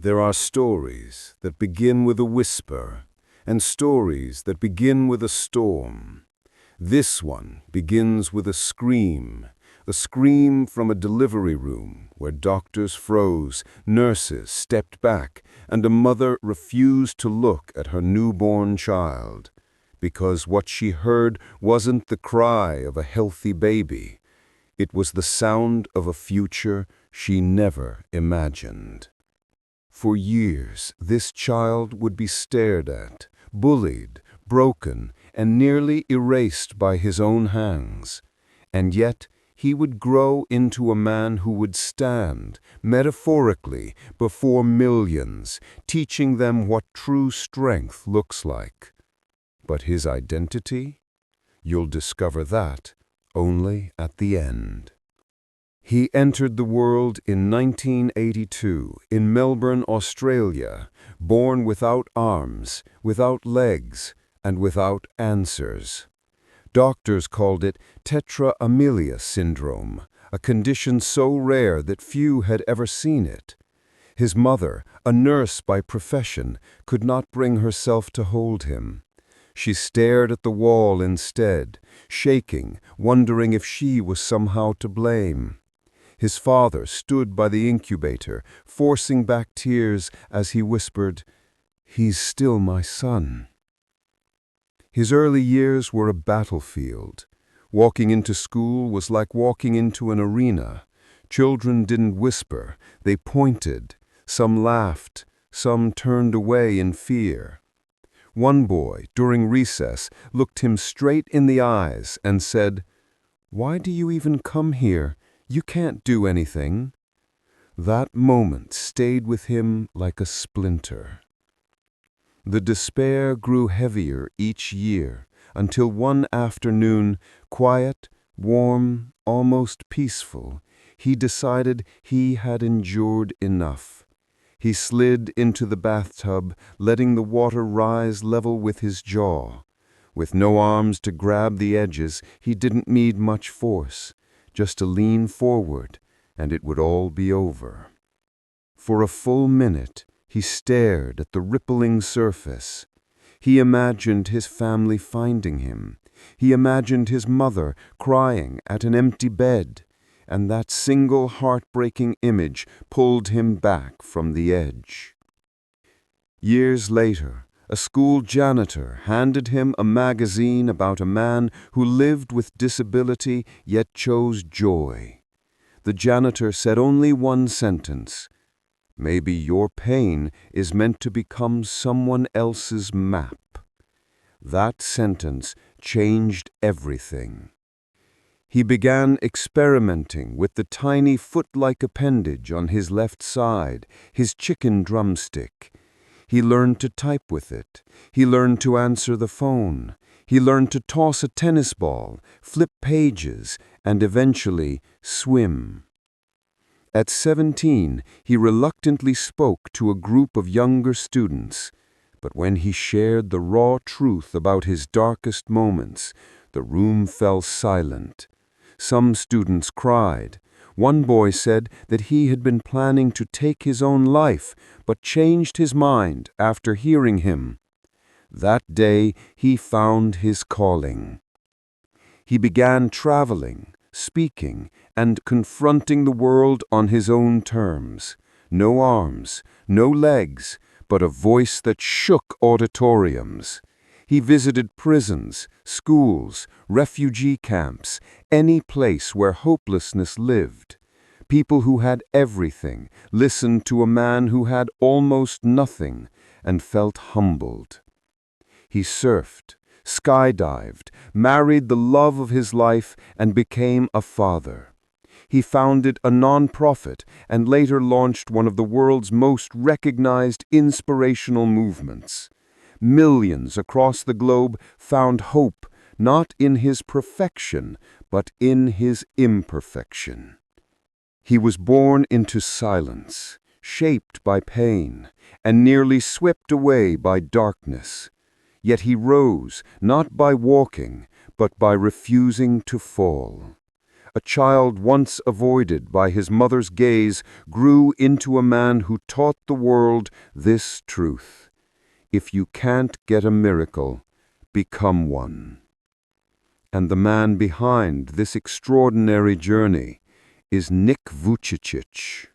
There are stories that begin with a whisper, and stories that begin with a storm. This one begins with a scream from a delivery room where doctors froze, nurses stepped back, and a mother refused to look at her newborn child. Because what she heard wasn't the cry of a healthy baby. It was the sound of a future she never imagined. For years, this child would be stared at, bullied, broken, and nearly erased by his own hands. And yet, he would grow into a man who would stand, metaphorically, before millions, teaching them what true strength looks like. But his identity? You'll discover that only at the end. He entered the world in 1982 in Melbourne, Australia, born without arms, without legs, and without answers. Doctors called it tetra-amelia syndrome, a condition so rare that few had ever seen it. His mother, a nurse by profession, could not bring herself to hold him. She stared at the wall instead, shaking, wondering if she was somehow to blame. His father stood by the incubator, forcing back tears as he whispered, "He's still my son." His early years were a battlefield. Walking into school was like walking into an arena. Children didn't whisper, they pointed. Some laughed, some turned away in fear. One boy, during recess, looked him straight in the eyes and said, "Why do you even come here? You can't do anything." That moment stayed with him like a splinter. The despair grew heavier each year, until one afternoon, quiet, warm, almost peaceful, he decided he had endured enough. He slid into the bathtub, letting the water rise level with his jaw. With no arms to grab the edges, he didn't need much force, just to lean forward, and it would all be over. For a full minute, he stared at the rippling surface. He imagined his family finding him. He imagined his mother crying at an empty bed, and that single heartbreaking image pulled him back from the edge. Years later, a school janitor handed him a magazine about a man who lived with disability yet chose joy. The janitor said only one sentence: "Maybe your pain is meant to become someone else's map." That sentence changed everything. He began experimenting with the tiny foot-like appendage on his left side, his chicken drumstick. He learned to type with it. He learned to answer the phone. He learned to toss a tennis ball, flip pages, and eventually swim. At 17, he reluctantly spoke to a group of younger students. But when he shared the raw truth about his darkest moments, the room fell silent. Some students cried. One boy said that he had been planning to take his own life, but changed his mind after hearing him. That day, he found his calling. He began traveling, speaking, and confronting the world on his own terms. No arms, no legs, but a voice that shook auditoriums. He visited prisons, schools, refugee camps, any place where hopelessness lived. People who had everything listened to a man who had almost nothing and felt humbled. He surfed, skydived, married the love of his life, and became a father. He founded a non-profit and later launched one of the world's most recognized inspirational movements. Millions across the globe found hope not in his perfection, but in his imperfection. He was born into silence, shaped by pain, and nearly swept away by darkness. Yet he rose, not by walking, but by refusing to fall. a child once avoided by his mother's gaze, grew into a man who taught the world this truth: if you can't get a miracle, become one. And the man behind this extraordinary journey is Nick Vujicic.